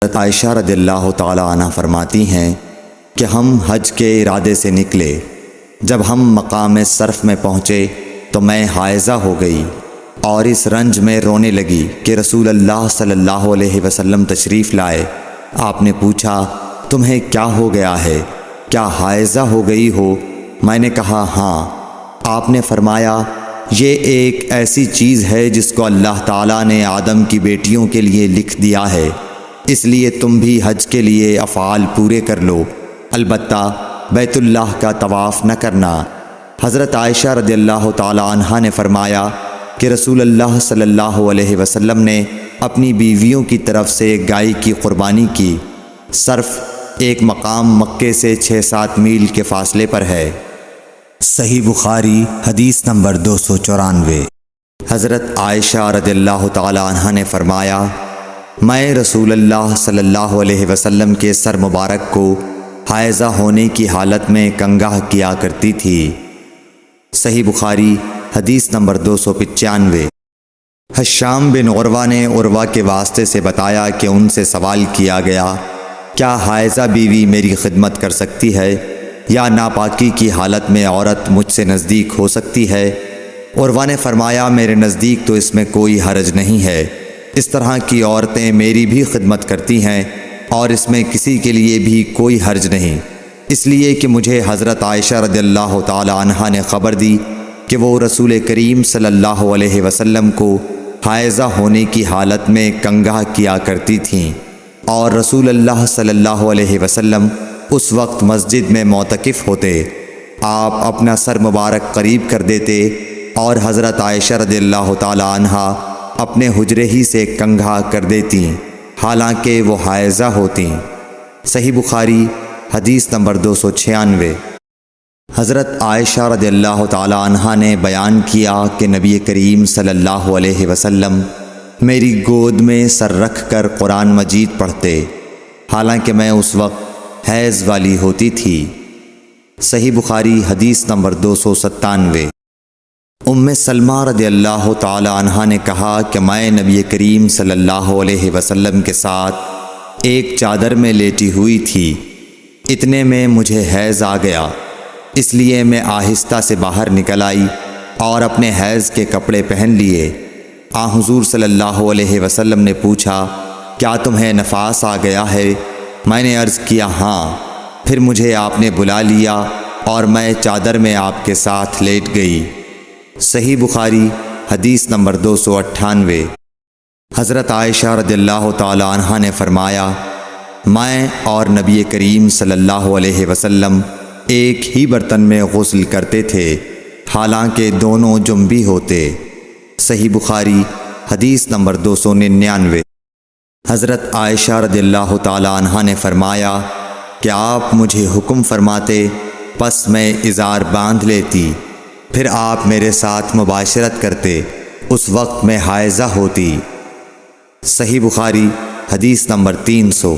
عائشہ رضی اللہ تعالی عنہ فرماتی ہیں کہ ہم حج کے ارادے سے نکلے۔ جب ہم مقام صرف میں پہنچے تو میں حائضہ ہو گئی اور اس رنج میں رونے لگی کہ رسول اللہ صلی اللہ علیہ وسلم تشریف لائے۔ آپ نے پوچھا تمہیں کیا ہو گیا ہے؟ کیا حائضہ ہو گئی ہو؟ میں نے کہا ہاں۔ آپ نے فرمایا یہ ایک ایسی چیز ہے جس کو اللہ تعالیٰ نے آدم کی بیٹیوں کے لیے لکھ دیا ہے، اس لیے تم بھی حج کے لیے افعال پورے کر لو، البتہ بیت اللہ کا طواف نہ کرنا۔ حضرت عائشہ رضی اللہ تعالی عنہا نے فرمایا کہ رسول اللہ صلی اللہ علیہ وسلم نے اپنی بیویوں کی طرف سے گائے کی قربانی کی۔ صرف ایک مقام مکے سے 6-7 میل کے فاصلے پر ہے۔ صحیح بخاری حدیث نمبر 294۔ حضرت عائشہ رضی اللہ تعالی عنہا نے فرمایا میں رسول اللہ صلی اللہ علیہ وسلم کے سر مبارک کو حائضہ ہونے کی حالت میں کنگھا کیا کرتی تھی۔ صحیح بخاری حدیث نمبر 295۔ حشام بن عروہ نے عروہ کے واسطے سے بتایا کہ ان سے سوال کیا گیا کیا حائضہ بیوی میری خدمت کر سکتی ہے یا ناپاکی کی حالت میں عورت مجھ سے نزدیک ہو سکتی ہے؟ عروہ نے فرمایا میرے نزدیک تو اس میں کوئی حرج نہیں ہے، اس طرح کی عورتیں میری بھی خدمت کرتی ہیں اور اس میں کسی کے لیے بھی کوئی حرج نہیں، اس لیے کہ مجھے حضرت عائشہ رضی اللہ تعالی عنہا نے خبر دی کہ وہ رسول کریم صلی اللہ علیہ وسلم کو حائضہ ہونے کی حالت میں کنگھا کیا کرتی تھیں، اور رسول اللہ صلی اللہ علیہ وسلم اس وقت مسجد میں معتکف ہوتے۔ آپ اپنا سر مبارک قریب کر دیتے اور حضرت عائشہ رضی اللہ تعالی عنہا اپنے حجرے ہی سے کنگھا کر دیتی حالانکہ وہ حائضہ ہوتیں۔ صحیح بخاری حدیث نمبر 296۔ حضرت عائشہ رضی اللہ تعالی عنہا نے بیان کیا کہ نبی کریم صلی اللہ علیہ وسلم میری گود میں سر رکھ کر قرآن مجید پڑھتے حالانکہ میں اس وقت حیض والی ہوتی تھی۔ صحیح بخاری حدیث نمبر 297۔ ام سلمہ رضی اللہ تعالی عنہا نے کہا کہ میں نبی کریم صلی اللہ علیہ وسلم کے ساتھ ایک چادر میں لیٹی ہوئی تھی، اتنے میں مجھے حیض آ گیا، اس لیے میں آہستہ سے باہر نکل آئی اور اپنے حیض کے کپڑے پہن لیے۔ حضور صلی اللہ علیہ وسلم نے پوچھا کیا تمہیں نفاس آ گیا ہے؟ میں نے عرض کیا ہاں۔ پھر مجھے آپ نے بلا لیا اور میں چادر میں آپ کے ساتھ لیٹ گئی۔ صحیح بخاری حدیث نمبر 298۔ حضرت عائشہ رضی اللہ تعالی عنہا نے فرمایا میں اور نبی کریم صلی اللہ علیہ وسلم ایک ہی برتن میں غسل کرتے تھے حالانکہ دونوں جنبی ہوتے۔ صحیح بخاری حدیث نمبر 299۔ حضرت عائشہ رضی اللہ تعالی عنہا نے فرمایا کہ آپ مجھے حکم فرماتے پس میں ازار باندھ لیتی، پھر آپ میرے ساتھ مباشرت کرتے، اس وقت میں حائضہ ہوتی۔ صحیح بخاری حدیث نمبر 300۔